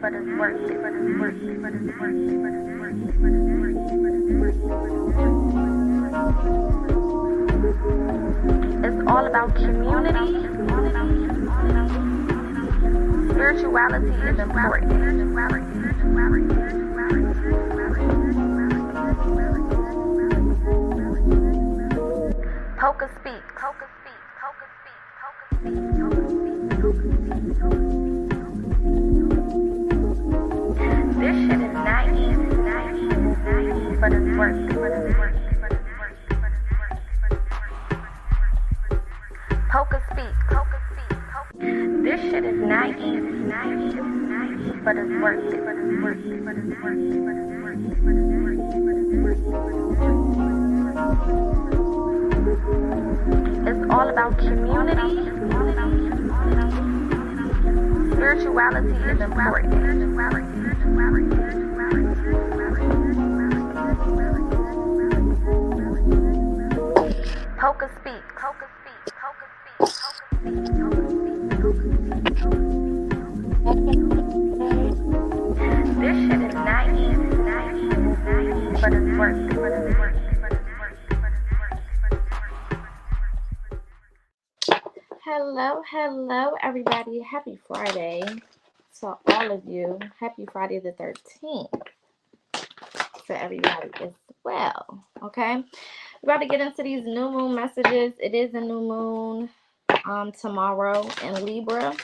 but it's worth it. It's all about community. Spirituality is important. PocaSPEAKS. This shit is not easy, but it's worth it. PocaSPEAKS. This shit is not easy, but it's worth it. It's all about community. Spirituality is important. PocaSPEAKS. This shit is not easy, but it's worth it. Hello, everybody. Happy Friday to all of you. Happy Friday the 13th to everybody as well. Okay, we're about to get into these new moon messages. It is a new moon tomorrow in Libra.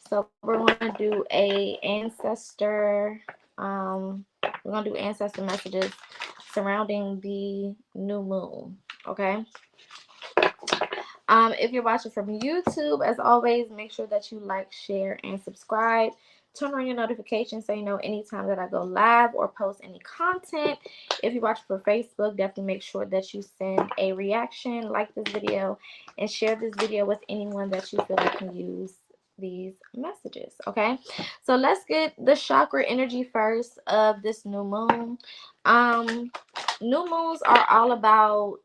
So we're going to do a ancestor. We're going to do ancestor messages surrounding the new moon. Okay. If you're watching from YouTube, as always, make sure that you like, share, and subscribe. Turn on your notifications so you know anytime that I go live or post any content. If you watch for Facebook, definitely make sure that you send a reaction, like this video, and share this video with anyone that you feel like can use these messages. Okay, so let's get the chakra energy first of this new moon. New moons are all about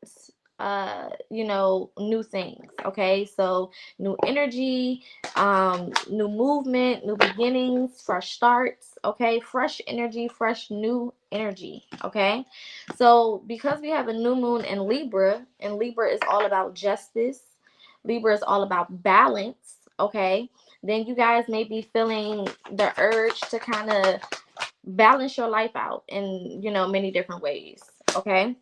new things. Okay, so new energy, new movement, new beginnings, fresh starts. Okay, fresh energy, fresh new energy. Okay, so because we have a new moon in Libra, and Libra is all about justice, Libra is all about balance. Okay, then you guys may be feeling the urge to kind of balance your life out in many different ways. Okay,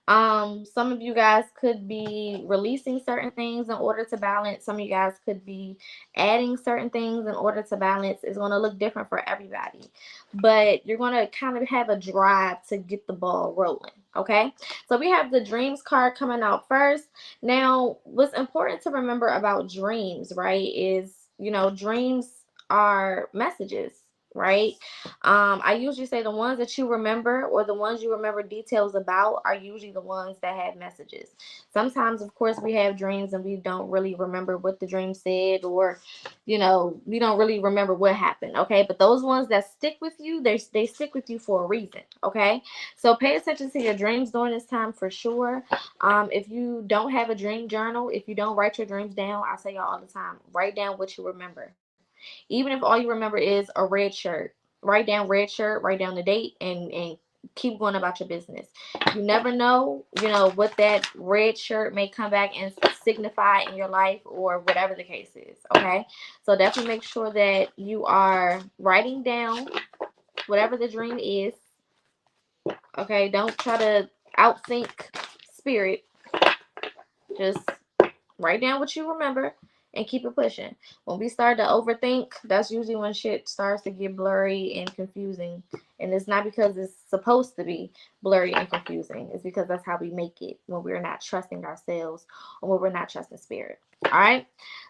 some of you guys could be releasing certain things in order to balance. Some of you guys could be adding certain things in order to balance. It's going to look different for everybody, but you're going to kind of have a drive to get the ball rolling. Okay, so we have the dreams card coming out first. Now, what's important to remember about dreams, right, is dreams are messages, right? I usually say the ones that you remember, or the ones you remember details about, are usually the ones that have messages. Sometimes, of course, we have dreams and we don't really remember what the dream said, or we don't really remember what happened. Okay, but those ones that stick with you, they stick with you for a reason. Okay, so pay attention to your dreams during this time for sure. If you don't have a dream journal, if you don't write your dreams down, I say y'all all the time, write down what you remember. Even if all you remember is a red shirt, write down red shirt, write down the date, and keep going about your business. You never know, what that red shirt may come back and signify in your life, or whatever the case is. Okay, so definitely make sure that you are writing down whatever the dream is. Okay, don't try to outthink spirit. Just write down what you remember and keep it pushing. When we start to overthink, that's usually when shit starts to get blurry and confusing. And it's not because it's supposed to be blurry and confusing. It's because that's how we make it when we're not trusting ourselves, or when we're not trusting spirit. All right.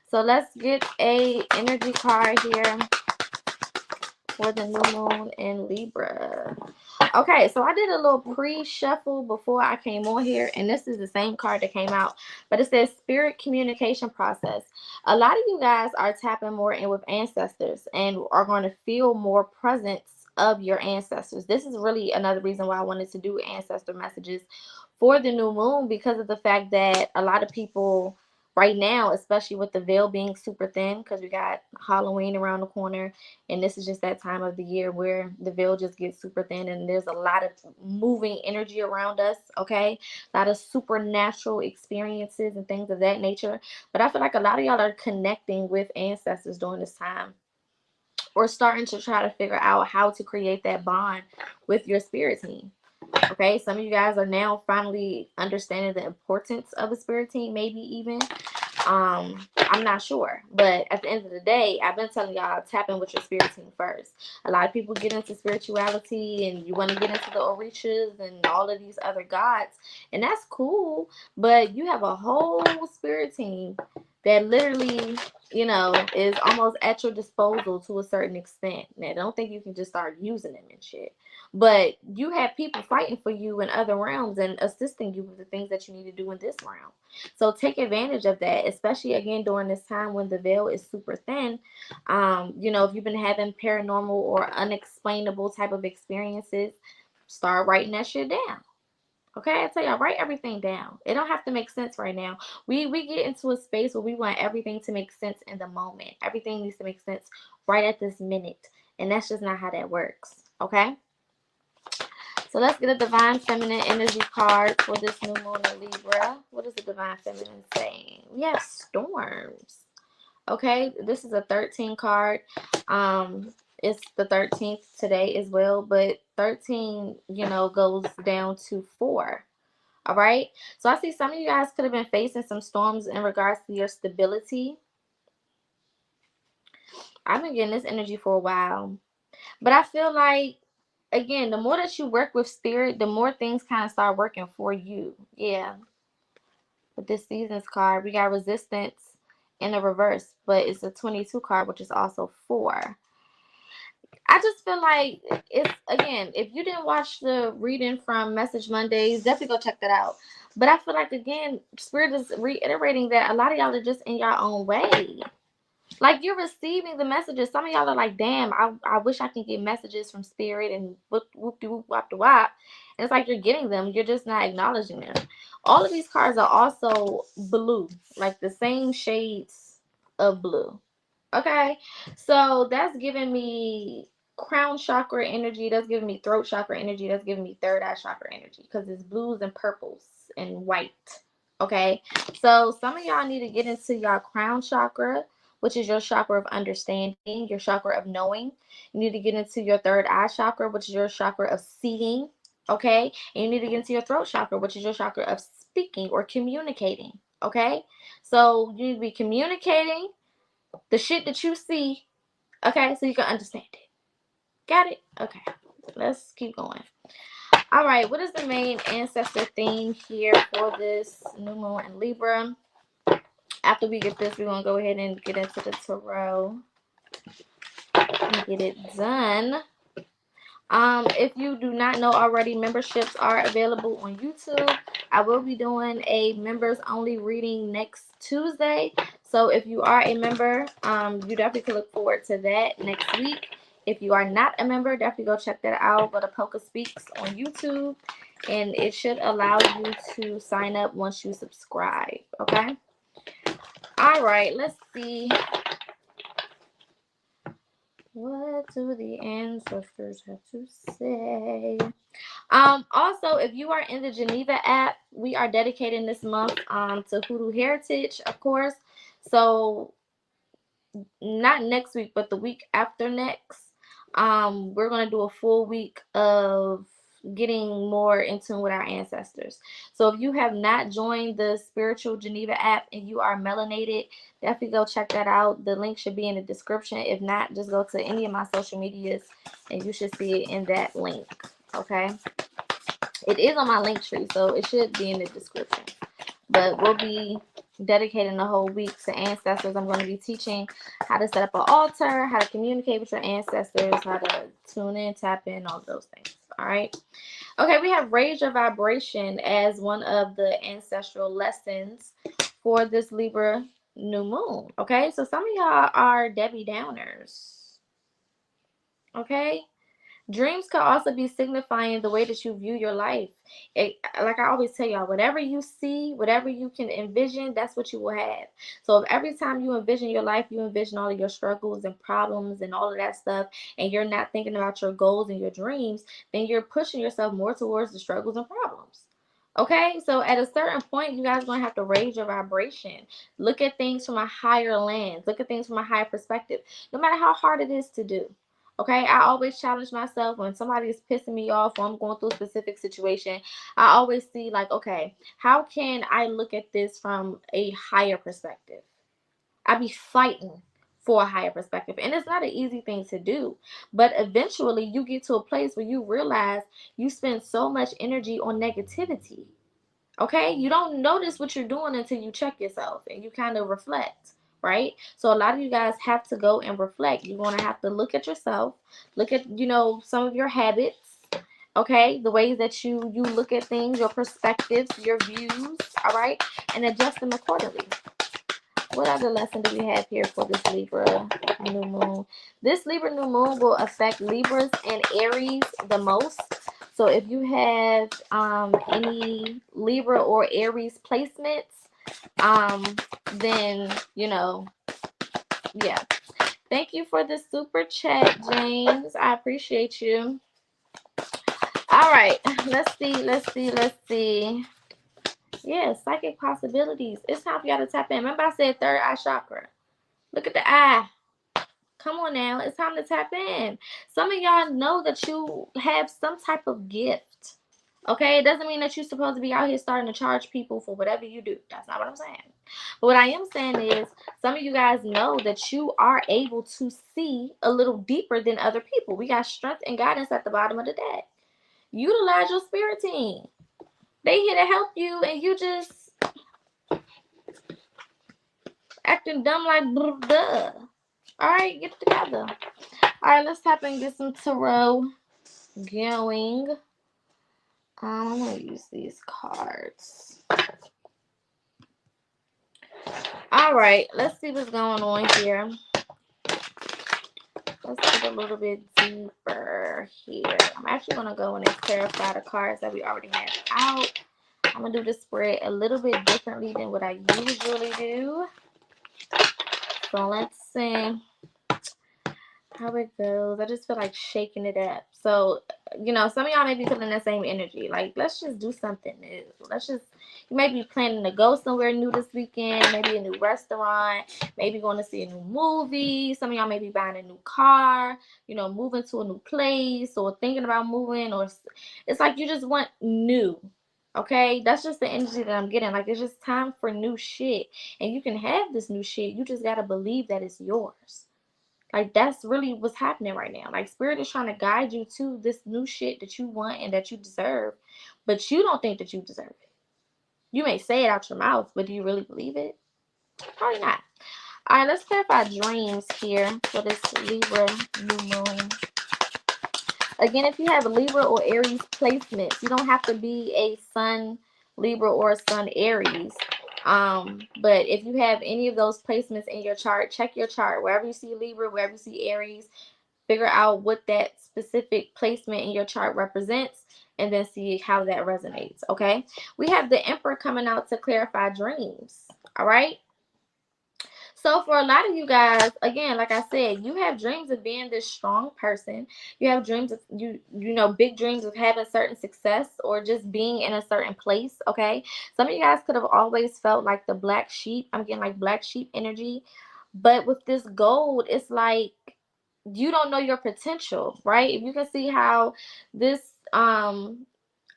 So let's get a energy card here for the new moon in Libra. Okay, so I did a little pre-shuffle before I came on here, and this is the same card that came out, but it says spirit communication process. A lot of you guys are tapping more in with ancestors and are going to feel more presence of your ancestors. This is really another reason why I wanted to do ancestor messages for the new moon, because of the fact that a lot of people right now, especially with the veil being super thin, because we got Halloween around the corner, and this is just that time of the year where the veil just gets super thin, and there's a lot of moving energy around us, okay? A lot of supernatural experiences and things of that nature. But I feel like a lot of y'all are connecting with ancestors during this time, or starting to try to figure out how to create that bond with your spirit team. Okay, some of you guys are now finally understanding the importance of a spirit team, maybe even. I'm not sure, but at the end of the day, I've been telling y'all, tap in with your spirit team first. A lot of people get into spirituality and you want to get into the orishas and all of these other gods, and that's cool, but you have a whole spirit team that literally, is almost at your disposal to a certain extent. Now, don't think you can just start using them and shit. But you have people fighting for you in other realms and assisting you with the things that you need to do in this realm. So take advantage of that, especially again during this time when the veil is super thin. If you've been having paranormal or unexplainable type of experiences, start writing that shit down. Okay, I tell y'all, write everything down. It don't have to make sense right now. We get into a space where we want everything to make sense in the moment. Everything needs to make sense right at this minute. And that's just not how that works. Okay? So let's get a Divine Feminine Energy card for this new moon in Libra. What is the Divine Feminine saying? We have storms. Okay, this is a 13 card. It's the 13th today as well, but 13, goes down to 4. All right. So I see some of you guys could have been facing some storms in regards to your stability. I've been getting this energy for a while, but I feel like, again, the more that you work with spirit, the more things kind of start working for you. Yeah. With this season's card, we got resistance in the reverse, but it's a 22 card, which is also 4. I just feel like it's, again, if you didn't watch the reading from Message Mondays, definitely go check that out. But I feel like, again, Spirit is reiterating that a lot of y'all are just in your own way. Like, you're receiving the messages. Some of y'all are like, damn, I wish I could get messages from Spirit and whoop-de-whoop-wop-de-wop. And it's like you're getting them. You're just not acknowledging them. All of these cards are also blue, like the same shades of blue. Okay? So that's giving me crown chakra energy. That's giving me throat chakra energy. That's giving me third eye chakra energy because it's blues and purples and white. Okay? So some of y'all need to get into your crown chakra, which is your chakra of understanding, your chakra of knowing. You need to get into your third eye chakra, which is your chakra of seeing. Okay? And you need to get into your throat chakra, which is your chakra of speaking or communicating. Okay? So you need to be communicating the shit that you see, okay, so you can understand it. Got it? Okay. Let's keep going. All right. What is the main ancestor theme here for this new moon in Libra? After we get this, we're going to go ahead and get into the tarot and get it done. If you do not know already, memberships are available on YouTube. I will be doing a members only reading next Tuesday. So if you are a member, you definitely can look forward to that next week. If you are not a member, definitely go check that out. Go to PocaSPEAKS on YouTube, and it should allow you to sign up once you subscribe. Okay. All right. Let's see. What do the ancestors have to say? Also, if you are in the Geneva app, we are dedicating this month to Hoodoo Heritage, of course. So not next week, but the week after next, we're gonna do a full week of getting more in tune with our ancestors. So if you have not joined the Spiritual Geneva app and you are melanated, definitely go check that out. The link should be in the description. If not, just go to any of my social medias and you should see it in that link. Okay. It is on my link tree, so it should be in the description. But we'll be dedicating the whole week to ancestors. I'm going to be teaching how to set up an altar, how to communicate with your ancestors, how to tune in, tap in, all those things. All right. Okay, we have raise your vibration as one of the ancestral lessons for this Libra new moon. Okay, so some of y'all are Debbie Downers. Okay, Dreams could also be signifying the way that you view your life. Like I always tell y'all, whatever you see, whatever you can envision, that's what you will have. So if every time you envision your life, you envision all of your struggles and problems and all of that stuff, and you're not thinking about your goals and your dreams, then you're pushing yourself more towards the struggles and problems. Okay, so at a certain point, you guys are going to have to raise your vibration. Look at things from a higher lens. Look at things from a higher perspective, no matter how hard it is to do. Okay, I always challenge myself when somebody is pissing me off or I'm going through a specific situation. I always see, like, okay, how can I look at this from a higher perspective? I be fighting for a higher perspective. And it's not an easy thing to do. But eventually you get to a place where you realize you spend so much energy on negativity. Okay? You don't notice what you're doing until you check yourself and you kind of reflect. Right? So a lot of you guys have to go and reflect. You're going to have to look at yourself, look at, some of your habits, okay? The ways that you look at things, your perspectives, your views, all right? And adjust them accordingly. What other lesson do we have here for this Libra new moon? This Libra new moon will affect Libras and Aries the most. So if you have any Libra or Aries placements, then, yeah. Thank you for the super chat, James. I appreciate you. All right. Let's see. Yeah, psychic possibilities. It's time for y'all to tap in. Remember I said third eye chakra. Look at the eye. Come on now. It's time to tap in. Some of y'all know that you have some type of gift. Okay? It doesn't mean that you're supposed to be out here starting to charge people for whatever you do. That's not what I'm saying. But what I am saying is some of you guys know that you are able to see a little deeper than other people. We got strength and guidance at the bottom of the deck. Utilize your spirit team. They here to help you, and you just acting dumb like duh. All right, get it together. All right, let's tap in and get some tarot going. I'm gonna use these cards. All right, let's see what's going on here. Let's get a little bit deeper here. I'm actually gonna go in and clarify the cards that we already have out. I'm gonna do the spread a little bit differently than what I usually do. So let's see how it goes. I just feel like shaking it up. So, some of y'all may be feeling the same energy. Like, let's just do something new. You may be planning to go somewhere new this weekend, maybe a new restaurant, maybe going to see a new movie. Some of y'all may be buying a new car, moving to a new place or thinking about moving, or it's like you just want new. Okay, that's just the energy that I'm getting. Like, it's just time for new shit. And you can have this new shit. You just got to believe that it's yours. Like, that's really what's happening right now. Like, Spirit is trying to guide you to this new shit that you want and that you deserve, but you don't think that you deserve it. You may say it out your mouth, but do you really believe it? Probably not. All right, let's clarify dreams here for this Libra new moon. Again, if you have Libra or Aries placements, you don't have to be a Sun Libra or a Sun Aries. But if you have any of those placements in your chart, check your chart. Wherever you see Libra, wherever you see Aries, figure out what that specific placement in your chart represents and then see how that resonates. Okay, we have the Emperor coming out to clarify dreams. All right, so for a lot of you guys, again, like I said, you have dreams of being this strong person. You have dreams of big dreams of having certain success or just being in a certain place. Okay, some of you guys could have always felt like the black sheep. I'm getting like black sheep energy, but with this gold, it's like you don't know your potential, right? If you can see how this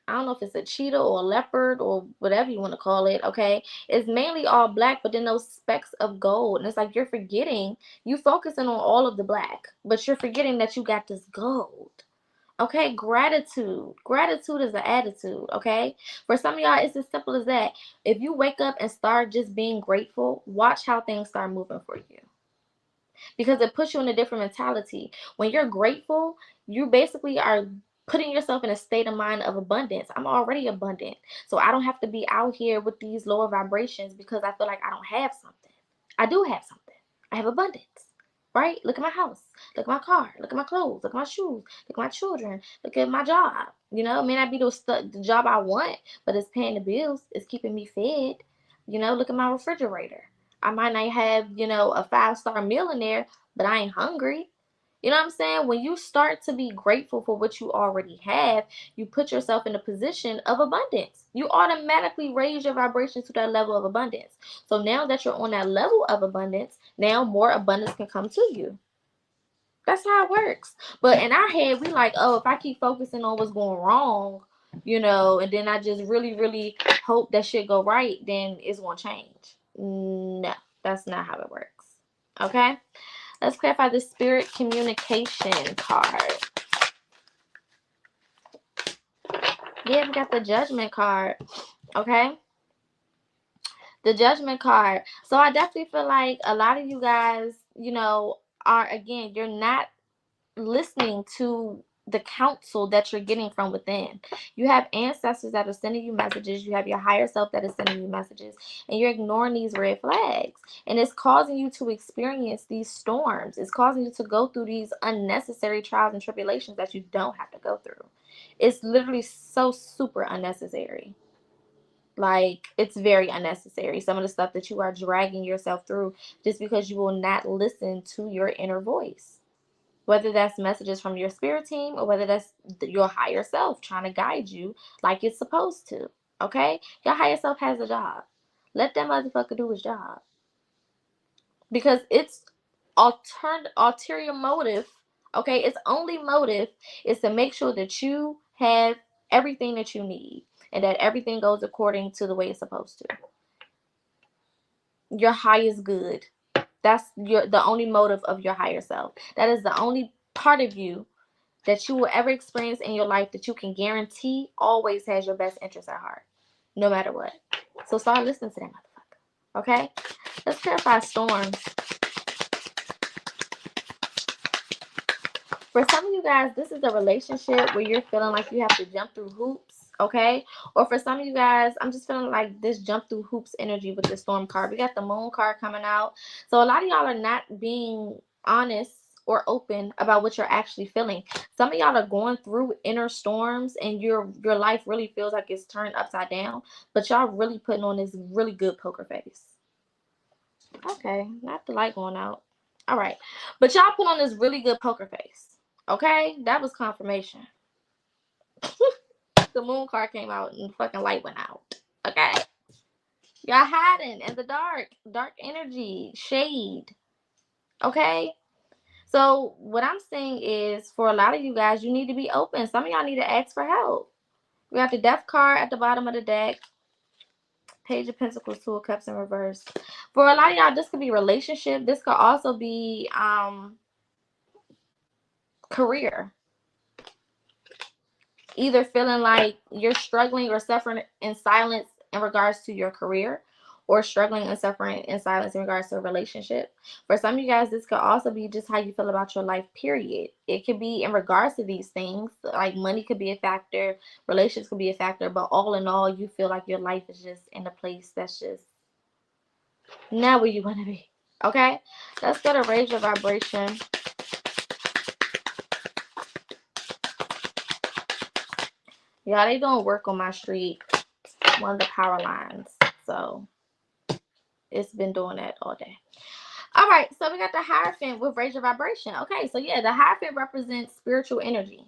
I don't know if it's a cheetah or a leopard or whatever you want to call it, okay? It's mainly all black, but then those specks of gold. And it's like you're forgetting, you focusing on all of the black, but you're forgetting that you got this gold. Okay, gratitude. Gratitude is an attitude, okay? For some of y'all, it's as simple as that. If you wake up and start just being grateful, watch how things start moving for you. Because it puts you in a different mentality. When you're grateful, you basically are putting yourself in a state of mind of abundance. I'm already abundant. So I don't have to be out here with these lower vibrations because I feel like I don't have something. I do have something. I have abundance. right? Look at my house, look at my car, look at my clothes, look at my shoes, look at my children, look at my job. You know, it may not be the job I want, but it's paying the bills, it's keeping me fed. You know, look at my refrigerator. I might not have, you know, a 5-star meal in there, but I ain't hungry. You know what I'm saying? When you start to be grateful for what you already have, you put yourself in a position of abundance. You automatically raise your vibration to that level of abundance. So now that you're on that level of abundance, now more abundance can come to you. That's how it works. But in our head, we like, oh, if I keep focusing on what's going wrong, you know, and then I just really, really hope that shit go right, then it's gonna change. No, that's not how it works. Okay? Let's clarify the spirit communication card. Yeah, we got the judgment card. Okay? The judgment card. So I definitely feel like a lot of you guys, you know, are, again, you're not listening to the counsel that you're getting from within. You have ancestors that are sending you messages. You have your higher self that is sending you messages, and you're ignoring these red flags. And it's causing you to experience these storms. It's causing you to go through these unnecessary trials and tribulations that you don't have to go through. It's literally so super unnecessary. Like, it's very unnecessary. Some of the stuff that you are dragging yourself through just because you will not listen to your inner voice. Whether that's messages from your spirit team or whether that's your higher self trying to guide you like it's supposed to. Okay? Your higher self has a job. Let that motherfucker do his job. Because its ulterior motive, okay, its only motive is to make sure that you have everything that you need and that everything goes according to the way it's supposed to. Your highest good. That's the only motive of your higher self. That is the only part of you that you will ever experience in your life that you can guarantee always has your best interest at heart, no matter what. So start listening to that motherfucker. Okay? Let's clarify storms. For some of you guys, this is a relationship where you're feeling like you have to jump through hoops, okay? Or for some of you guys, I'm just feeling like this jump through hoops energy with the storm card. We got the moon card coming out. So a lot of y'all are not being honest or open about what you're actually feeling. Some of y'all are going through inner storms and your life really feels like it's turned upside down, but y'all really putting on this really good poker face. Okay, not the light going out. All right, but y'all put on this really good poker face. Okay, that was confirmation. The moon card came out and fucking light went out. Okay, y'all hiding in the dark energy, shade. Okay, so what I'm saying is, for a lot of you guys, you need to be open. Some of y'all need to ask for help. We got the Death card at the bottom of the deck. Page of Pentacles, Two of Cups in reverse. For a lot of y'all, this could be relationship. This could also be career. Either feeling like you're struggling or suffering in silence in regards to your career, or struggling and suffering in silence in regards to a relationship. For some of you guys, this could also be just how you feel about your life, period. It could be in regards to these things, like money could be a factor, relationships could be a factor, but all in all, you feel like your life is just in a place that's just not where you want to be. Okay? Let's go to raise your vibration. Y'all, they doing work on my street, one of the power lines. So it's been doing that all day. All right, so we got the Hierophant with raise your vibration. Okay, so yeah, the Hierophant represents spiritual energy.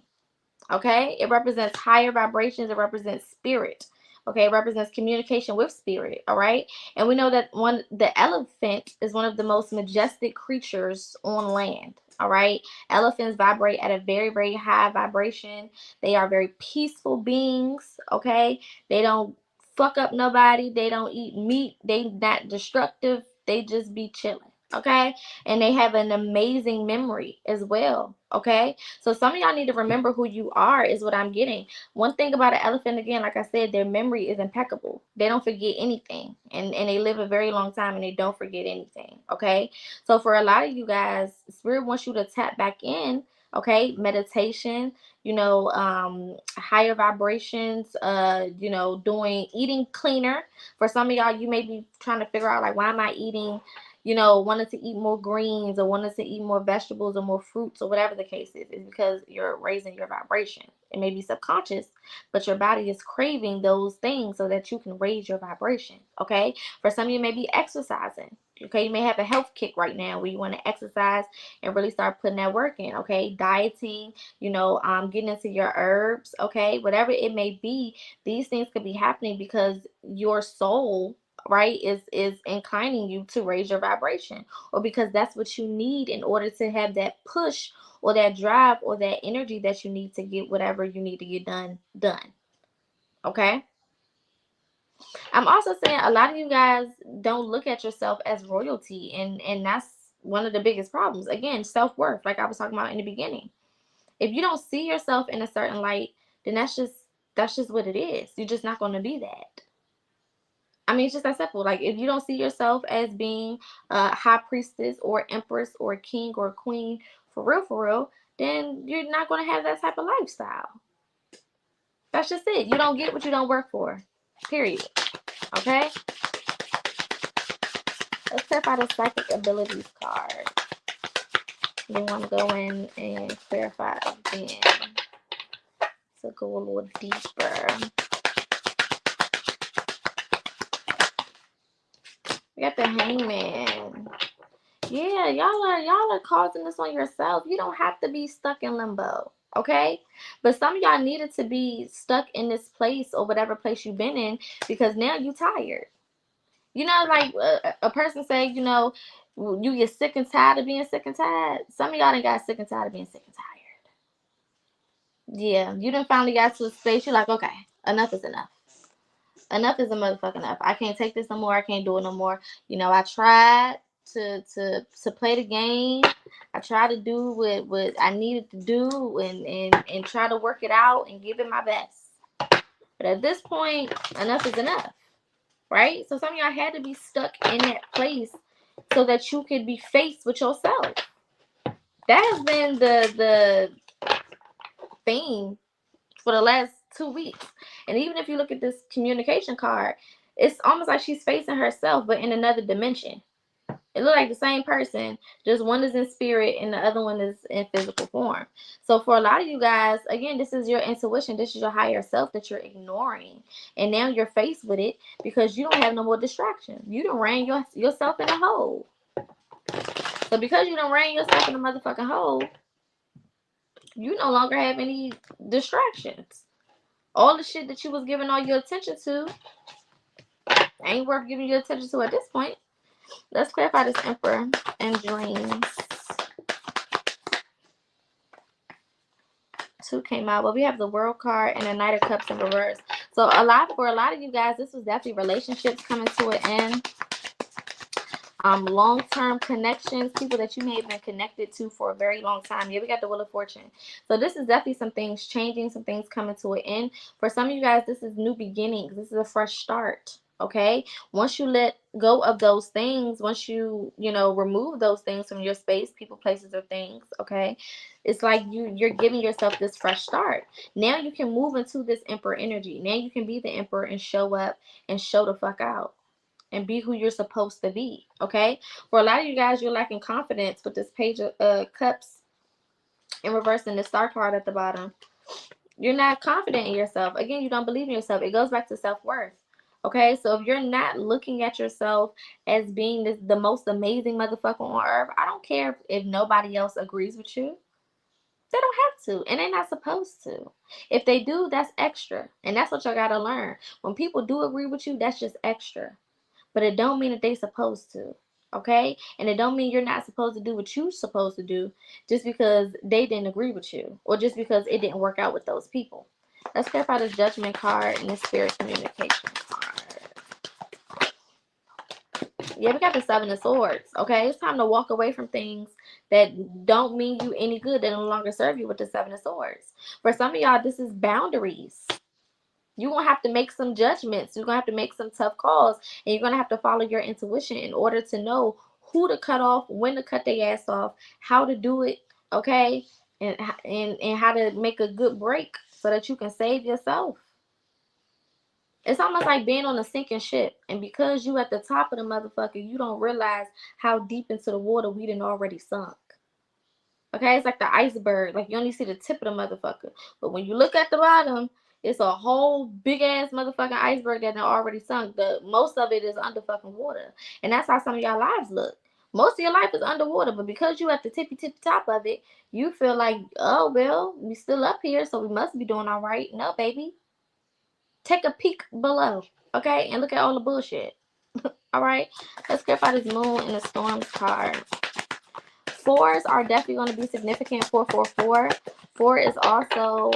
Okay, it represents higher vibrations. It represents spirit. Okay, it represents communication with spirit. All right, and we know that the elephant is one of the most majestic creatures on land. All right, elephants vibrate at a very, very high vibration. They are very peaceful beings. Okay, they don't fuck up nobody. They don't eat meat. They not destructive. They just be chilling. Okay, and they have an amazing memory as well. Okay, so some of y'all need to remember who you are, is what I'm getting. One thing about an elephant, again, like I said, their memory is impeccable. They don't forget anything, and they live a very long time, and they don't forget anything. Okay, so for a lot of you guys, spirit wants you to tap back in. Okay, meditation, higher vibrations, doing eating cleaner. For some of y'all, you may be trying to figure out, like, why am I eating you know, wanting to eat more greens or wanting to eat more vegetables or more fruits or whatever the case is because you're raising your vibration. It may be subconscious, but your body is craving those things so that you can raise your vibration. Okay. For some of you, may be exercising. Okay. You may have a health kick right now where you want to exercise and really start putting that work in. Okay. Dieting, you know, getting into your herbs. Okay. Whatever it may be, these things could be happening because your soul, right, is inclining you to raise your vibration, or because that's what you need in order to have that push or that drive or that energy that you need to get whatever you need to get done. Okay. I'm also saying a lot of you guys don't look at yourself as royalty, and that's one of the biggest problems. Again, self-worth, like I was talking about in the beginning. If you don't see yourself in a certain light, then that's just what it is. You're just not going to be that. I mean, it's just that simple. Like, if you don't see yourself as being a high priestess or empress or king or queen, for real, then you're not going to have that type of lifestyle. That's just it. You don't get what you don't work for. Period. Okay? Let's clarify the psychic abilities card. We want to go in and clarify again. So go a little deeper. We got the Hangman. Yeah, y'all are causing this on yourself. You don't have to be stuck in limbo, okay? But some of y'all needed to be stuck in this place or whatever place you've been in because now you tired. You know, like a person say, you know, you get sick and tired of being sick and tired. Some of y'all done got sick and tired of being sick and tired. Yeah, you done finally got to a space you're like, okay, enough is enough. Enough is a motherfucking enough. I can't take this no more. I can't do it no more. You know, I tried to play the game. I tried to do what I needed to do and try to work it out and give it my best. But at this point, enough is enough. Right? So some of y'all had to be stuck in that place so that you could be faced with yourself. That has been the theme for the last 2 weeks. And even if you look at this communication card, it's almost like she's facing herself, but in another dimension. It looks like the same person, just one is in spirit and the other one is in physical form. So for a lot of you guys, again, this is your intuition. This is your higher self that you're ignoring. And now you're faced with it because you don't have no more distractions. You done ran yourself in a hole. So because you done ran yourself in a motherfucking hole, you no longer have any distractions. All the shit that you was giving all your attention to ain't worth giving your attention to at this point. Let's clarify this Emperor and dreams. 2 came out, but we have the World card and the Knight of Cups in reverse. So for a lot of you guys, this was definitely relationships coming to an end. Long-term connections, people that you may have been connected to for a very long time. Yeah, we got the Wheel of Fortune. So this is definitely some things changing, some things coming to an end. For some of you guys, this is new beginnings. This is a fresh start. Okay, once you let go of those things, once you remove those things from your space, people, places, or things, okay, it's like you're giving yourself this fresh start. Now you can move into this Emperor energy. Now you can be the Emperor and show up and show the fuck out and be who you're supposed to be. Okay, for a lot of you guys, you're lacking confidence with this Page of Cups in reverse and the Star card at the bottom. You're not confident in yourself. Again, you don't believe in yourself. It goes back to self-worth. Okay, so if you're not looking at yourself as being the most amazing motherfucker on earth, I don't care if nobody else agrees with you. They don't have to, and they're not supposed to. If they do, that's extra, and that's what y'all gotta learn. When people do agree with you, that's just extra, but it don't mean that they supposed to. Okay, and it don't mean you're not supposed to do what you're supposed to do just because they didn't agree with you or just because it didn't work out with those people. Let's clarify this Judgment card and the Spirit Communication card. Yeah, we got the 7 of Swords. Okay, it's time to walk away from things that don't mean you any good, that no longer serve you with the 7 of Swords. For some of y'all, this is boundaries. You're going to have to make some judgments. You're going to have to make some tough calls. And you're going to have to follow your intuition in order to know who to cut off, when to cut their ass off, how to do it, okay? And how to make a good break so that you can save yourself. It's almost like being on a sinking ship. And because you at the top of the motherfucker, you don't realize how deep into the water we done already sunk. Okay, it's like the iceberg. Like you only see the tip of the motherfucker. But when you look at the bottom, it's a whole big ass motherfucking iceberg that done already sunk. The most of it is under fucking water. And that's how some of y'all lives look. Most of your life is underwater, but because you at the tippy top of it, you feel like, oh well, we still up here, so we must be doing all right. No, baby. Take a peek below, okay, and look at all the bullshit. All right, let's clarify this moon and the storms card. Fours are definitely going to be significant. 444. Four is also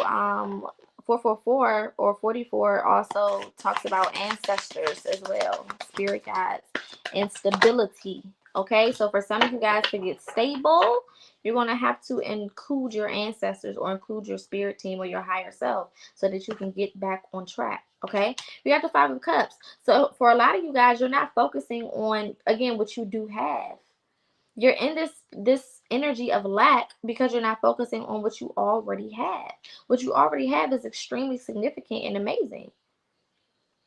444 or 44 also talks about ancestors as well, spirit guides, and stability. Okay, so for some of you guys to get stable, you're going to have to include your ancestors or include your spirit team or your higher self so that you can get back on track. Okay, we have the Five of Cups. So for a lot of you guys, you're not focusing on, again, what you do have. You're in this energy of lack because you're not focusing on what you already have. What you already have is extremely significant and amazing.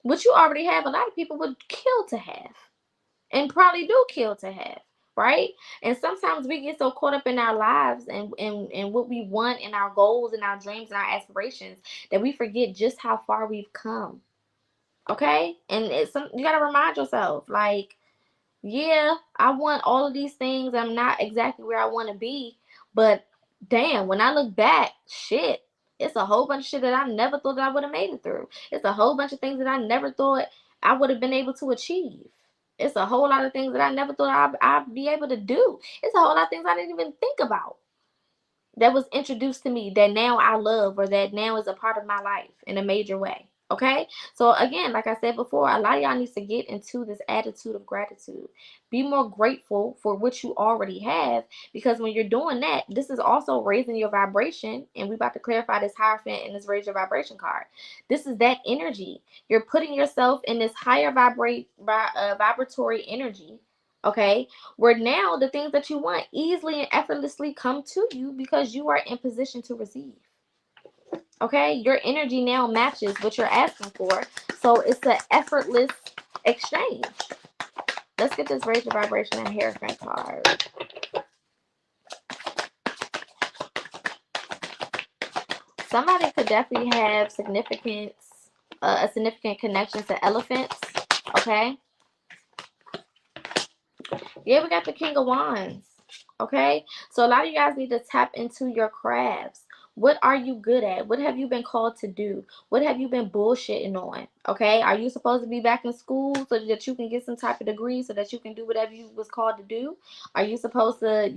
What you already have, a lot of people would kill to have, and probably do kill to have, right? And sometimes we get so caught up in our lives and what we want and our goals and our dreams and our aspirations that we forget just how far we've come. Okay? And you gotta remind yourself, like, yeah, I want all of these things. I'm not exactly where I want to be, but damn, when I look back, shit, it's a whole bunch of shit that I never thought that I would have made it through. It's a whole bunch of things that I never thought I would have been able to achieve. It's a whole lot of things that I never thought I'd be able to do. It's a whole lot of things I didn't even think about that was introduced to me that now I love or that now is a part of my life in a major way. Okay, so again, like I said before, a lot of y'all needs to get into this attitude of gratitude. Be more grateful for what you already have, because when you're doing that, this is also raising your vibration. And we about to clarify this Hierophant and this raise your vibration card. This is that energy. You're putting yourself in this higher vibratory energy. Okay, where now the things that you want easily and effortlessly come to you because you are in position to receive. Okay, your energy now matches what you're asking for, so it's an effortless exchange. Let's get this raise your vibration and Hierophant card. Somebody could definitely have a significant connection to elephants. Okay, yeah, we got the King of Wands. Okay, so a lot of you guys need to tap into your crafts. What are you good at? What have you been called to do? What have you been bullshitting on? Okay, are you supposed to be back in school so that you can get some type of degree so that you can do whatever you was called to do? Are you supposed to,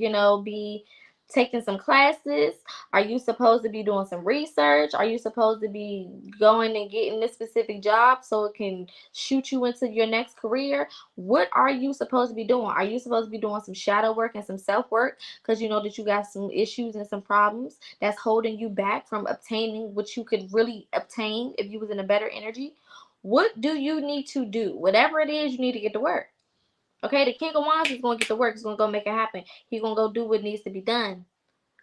be taking some classes? Are you supposed to be doing some research? Are you supposed to be going and getting this specific job so it can shoot you into your next career? What are you supposed to be doing? Are you supposed to be doing some shadow work and some self work because you know that you got some issues and some problems that's holding you back from obtaining what you could really obtain if you was in a better energy? What do you need to do? Whatever it is, you need to get to work. Okay, the King of Wands is going to get to work. He's going to go make it happen. He's going to go do what needs to be done.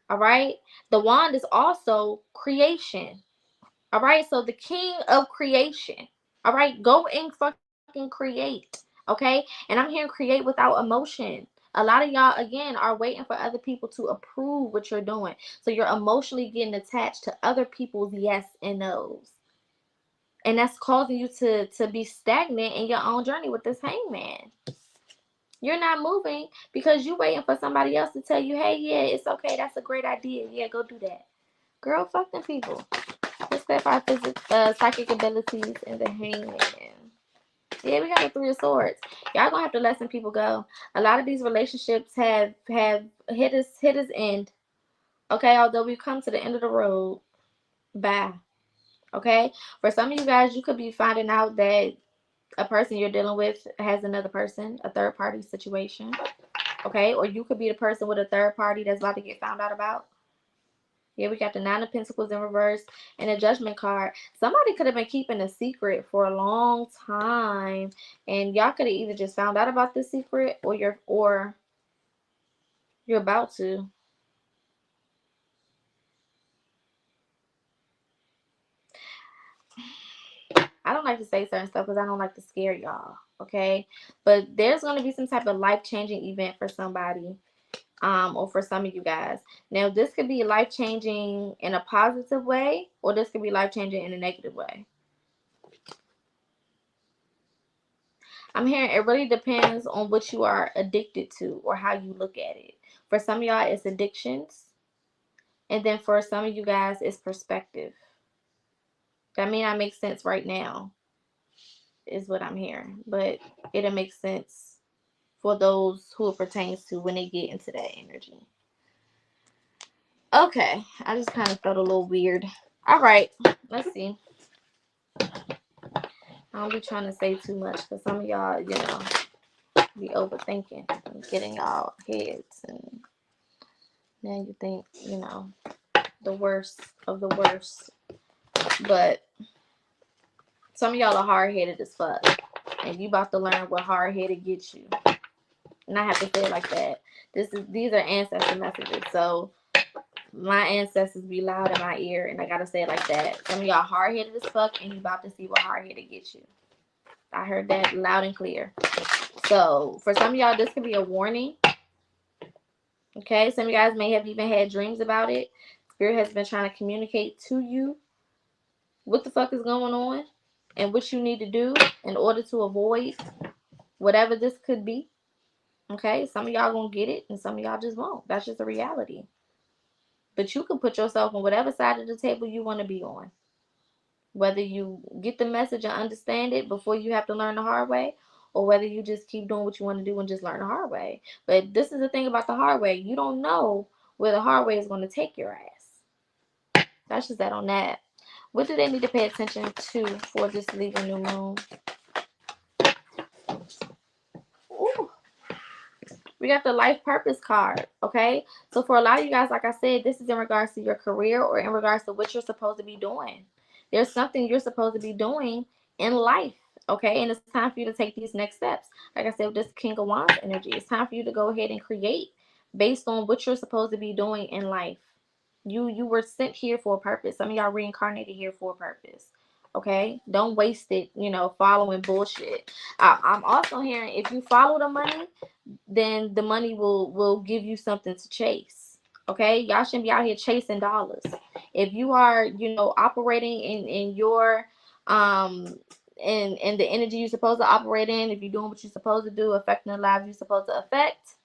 All right. The wand is also creation. All right. So the king of creation. All right. Go and fucking create. Okay. And I'm hearing create without emotion. A lot of y'all, again, are waiting for other people to approve what you're doing. So you're emotionally getting attached to other people's yes and no's. And that's causing you to be stagnant in your own journey with this hangman. You're not moving because you're waiting for somebody else to tell you, hey, yeah, it's okay. That's a great idea. Yeah, go do that. Girl, fuck them people. Let's clarify psychic abilities and the hangman. Yeah, we got the Three of Swords. Y'all gonna have to let some people go. A lot of these relationships have hit us end. Okay, although we've come to the end of the road. Bye. Okay? For some of you guys, you could be finding out that a person you're dealing with has another person, a third party situation. Okay, or you could be the person with a third party that's about to get found out about. Yeah, we got the Nine of Pentacles in reverse and a Judgment card. Somebody could have been keeping a secret for a long time, and y'all could have either just found out about this secret or you're about to. I don't like to say certain stuff because I don't like to scare y'all, okay? But there's going to be some type of life-changing event for somebody, or for some of you guys. Now, this could be life-changing in a positive way, or this could be life-changing in a negative way. I'm hearing it really depends on what you are addicted to or how you look at it. For some of y'all, it's addictions. And then for some of you guys, it's perspective. That may not make sense right now, is what I'm hearing. But it'll make sense for those who it pertains to when they get into that energy. Okay, I just kind of felt a little weird. All right, let's see. I don't be trying to say too much because some of y'all, you know, be overthinking and getting y'all heads, and then you think, you know, the worst of the worst. But some of y'all are hard-headed as fuck, and you about to learn what hard-headed gets you. And I have to say it like that. These are ancestor messages, so my ancestors be loud in my ear, and I gotta say it like that. Some of y'all hard-headed as fuck, and you about to see what hard-headed gets you. I heard that loud and clear. So for some of y'all, this could be a warning. Okay, some of you guys may have even had dreams about it. Spirit has been trying to communicate to you what the fuck is going on and what you need to do in order to avoid whatever this could be. Okay, some of y'all gonna get it and some of y'all just won't. That's just a reality. But you can put yourself on whatever side of the table you want to be on. Whether you get the message and understand it before you have to learn the hard way, or whether you just keep doing what you want to do and just learn the hard way. But this is the thing about the hard way. You don't know where the hard way is going to take your ass. That's just that on that. What do they need to pay attention to for this Libra new moon? Ooh. We got the life purpose card, okay? So for a lot of you guys, like I said, this is in regards to your career or in regards to what you're supposed to be doing. There's something you're supposed to be doing in life, okay? And it's time for you to take these next steps. Like I said, with this King of Wands energy, it's time for you to go ahead and create based on what you're supposed to be doing in life. You were sent here for a purpose. Some of y'all reincarnated here for a purpose. Okay, don't waste it, you know, following bullshit. I'm also hearing if you follow the money, then the money will give you something to chase. Okay, y'all shouldn't be out here chasing dollars. If you are, you know, operating in your in the energy you're supposed to operate in, if you're doing what you're supposed to do, affecting the lives you're supposed to affect,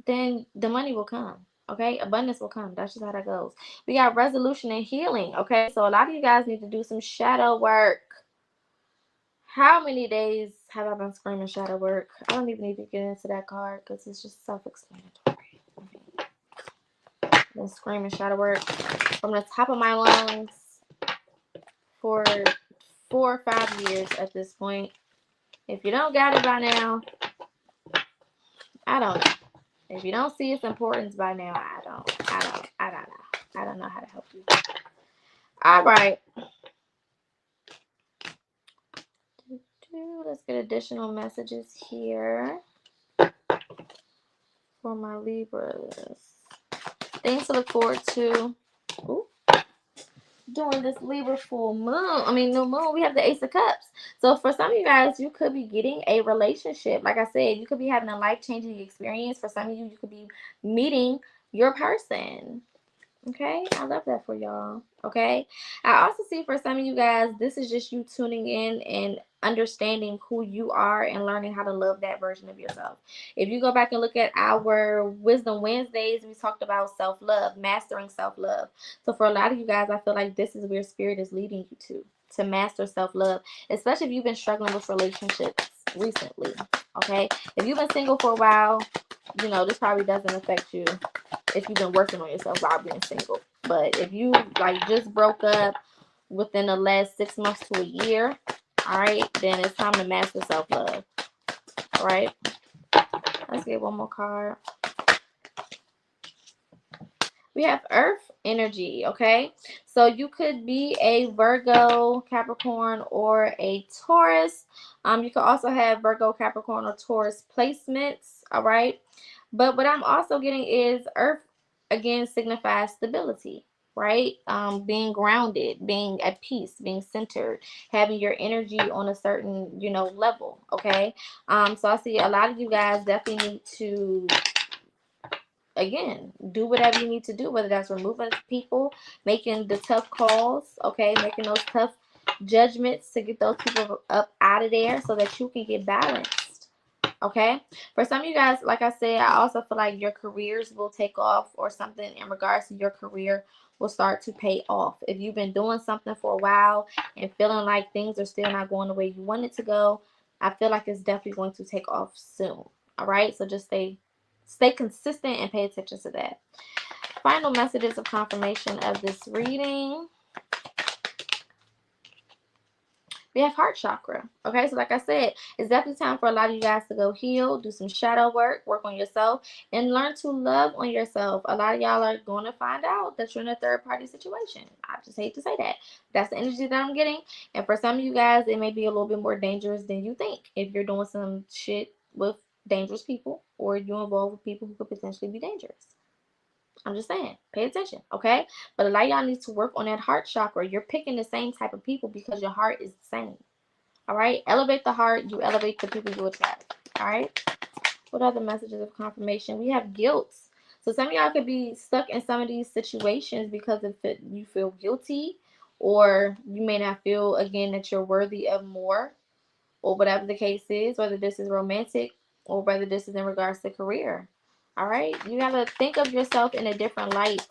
then the money will come. Okay, abundance will come. That's just how that goes. We got resolution and healing. Okay, so a lot of you guys need to do some shadow work. How many days have I been screaming shadow work? I don't even need to get into that card because it's just self-explanatory. I've been screaming shadow work from the top of my lungs for 4 or 5 years at this point. If you don't got it by now, I don't know. If you don't see its importance by now, I don't know. I don't know how to help you. All right. Let's get additional messages here for my Libras. Things to look forward to. Ooh. During this Libra full moon, new moon, we have the Ace of Cups. So for some of you guys, you could be getting a relationship. Like I said, you could be having a life-changing experience. For some of you, you could be meeting your person. Okay, I love that for y'all. Okay, I also see for some of you guys, this is just you tuning in and understanding who you are and learning how to love that version of yourself. If you go back and look at our Wisdom Wednesdays, we talked about self-love, mastering self-love. So for a lot of you guys, I feel like this is where Spirit is leading you to master self-love, especially if you've been struggling with relationships recently. Okay, if you've been single for a while, you know, this probably doesn't affect you if you've been working on yourself while being single. But if you like just broke up within the last 6 months to a year, all right, then it's time to master self-love. All right, let's get one more card. We have Earth energy, okay? So you could be a Virgo, Capricorn, or a Taurus. You could also have Virgo, Capricorn, or Taurus placements, all right? But what I'm also getting is Earth, again, signifies stability, right? Being grounded, being at peace, being centered, having your energy on a certain, you know, level, okay? So I see a lot of you guys definitely need to, again, do whatever you need to do, whether that's removing people, making the tough calls, okay, making those tough judgments to get those people up out of there so that you can get balanced. Okay, for some of you guys, like I said, I also feel like your careers will take off, or something in regards to your career will start to pay off. If you've been doing something for a while and feeling like things are still not going the way you want it to go, I feel like it's definitely going to take off soon. All right, so just stay consistent and pay attention to that. Final messages of confirmation of this reading. We have heart chakra. Okay, so like I said, it's definitely time for a lot of you guys to go heal, do some shadow work on yourself, and learn to love on yourself. A lot of y'all are going to find out that you're in a third party situation. I just hate to say that. That's the energy that I'm getting. And for some of you guys, it may be a little bit more dangerous than you think if you're doing some shit with dangerous people, or you're involved with people who could potentially be dangerous. I'm just saying, pay attention, okay? But a lot of y'all need to work on that heart chakra. You're picking the same type of people because your heart is the same. All right? Elevate the heart. You elevate the people you attract. All right? What other messages of confirmation? We have guilt. So some of y'all could be stuck in some of these situations because of it, you feel guilty, or you may not feel, again, that you're worthy of more, or whatever the case is, whether this is romantic or whether this is in regards to career. All right? You got to think of yourself in a different light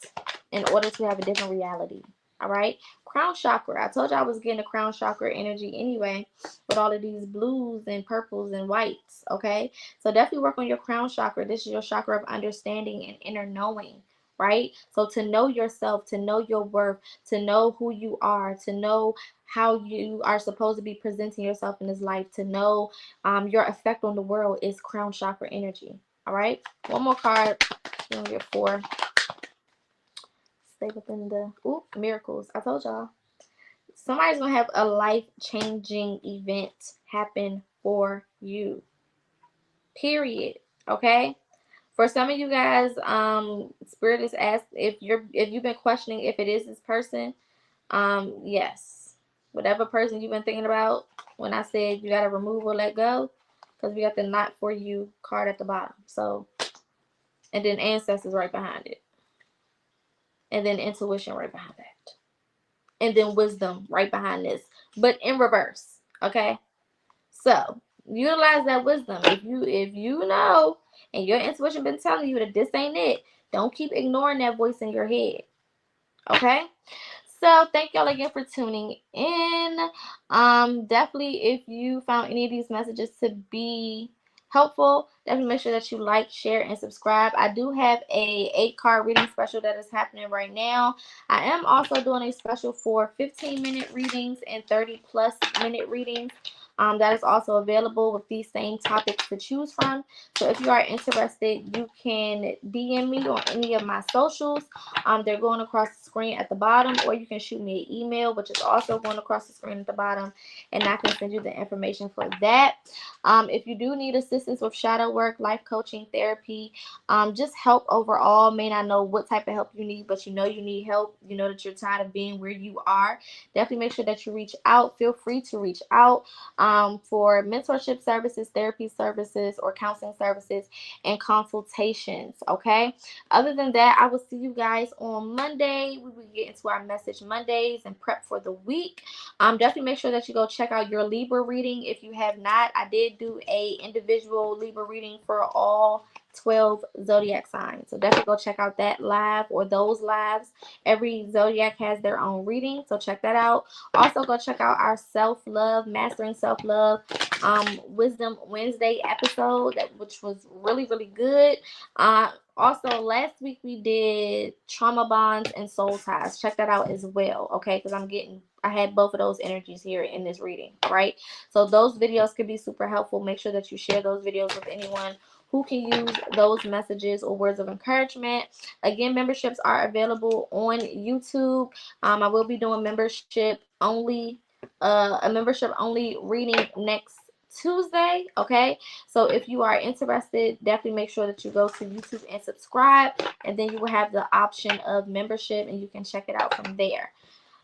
in order to have a different reality. All right? Crown chakra. I told you I was getting a crown chakra energy anyway with all of these blues and purples and whites. Okay? So definitely work on your crown chakra. This is your chakra of understanding and inner knowing. Right? So to know yourself, to know your worth, to know who you are, to know how you are supposed to be presenting yourself in this life, to know your effect on the world, is crown chakra energy. All right, one more card. You're gonna get 4. Stay within the miracles. I told y'all, somebody's gonna have a life-changing event happen for you. Period. Okay. For some of you guys, Spirit is asked if you've been questioning if it is this person. Yes. Whatever person you've been thinking about, when I said you gotta remove or let go, because we got the not for you card at the bottom. So, and then ancestors right behind it. And then intuition right behind that. And then wisdom right behind this. But in reverse. Okay? So utilize that wisdom. If you know and your intuition been telling you that this ain't it, don't keep ignoring that voice in your head. Okay? So thank y'all again for tuning in. Definitely, if you found any of these messages to be helpful, definitely make sure that you like, share, and subscribe. I do have a 8-card reading special that is happening right now. I am also doing a special for 15-minute readings and 30+ minute readings. That is also available with these same topics to choose from. So if you are interested, you can DM me on any of my socials. They're going across the screen at the bottom, or you can shoot me an email, which is also going across the screen at the bottom, and I can send you the information for that. If you do need assistance with shadow work, life coaching, therapy, just help overall, may not know what type of help you need, but you know you need help, you know that you're tired of being where you are, definitely make sure that you reach out. Feel free to reach out for mentorship services, therapy services, or counseling services and consultations. Okay, other than that, I will see you guys on Monday. We will get into our message Mondays and prep for the week. Definitely make sure that you go check out your Libra reading if you have not. I did do a individual Libra reading for all 12 zodiac signs, so definitely go check out that live or those lives. Every zodiac has their own reading, so check that out. Also go check out our self-love, mastering self-love, Wisdom Wednesday episode, which was really good. Also, last week we did trauma bonds and soul ties. Check that out as well, okay? Because I had both of those energies here in this reading, all right? So those videos could be super helpful. Make sure that you share those videos with anyone who can use those messages or words of encouragement. Again, memberships are available on YouTube. I will be doing a membership only reading next Tuesday. Okay, so if you are interested, definitely make sure that you go to YouTube and subscribe, and then you will have the option of membership and you can check it out from there.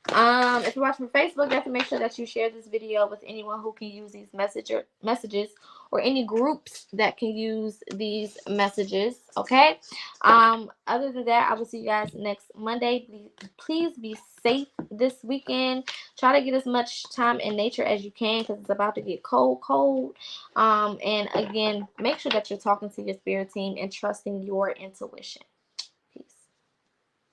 If you're watching from Facebook, definitely make sure that you share this video with anyone who can use these messages, or any groups that can use these messages. Okay. Other than that, I will see you guys next Monday. Please be safe this weekend. Try to get as much time in nature as you can, because it's about to get cold. And again, make sure that you're talking to your spirit team and trusting your intuition.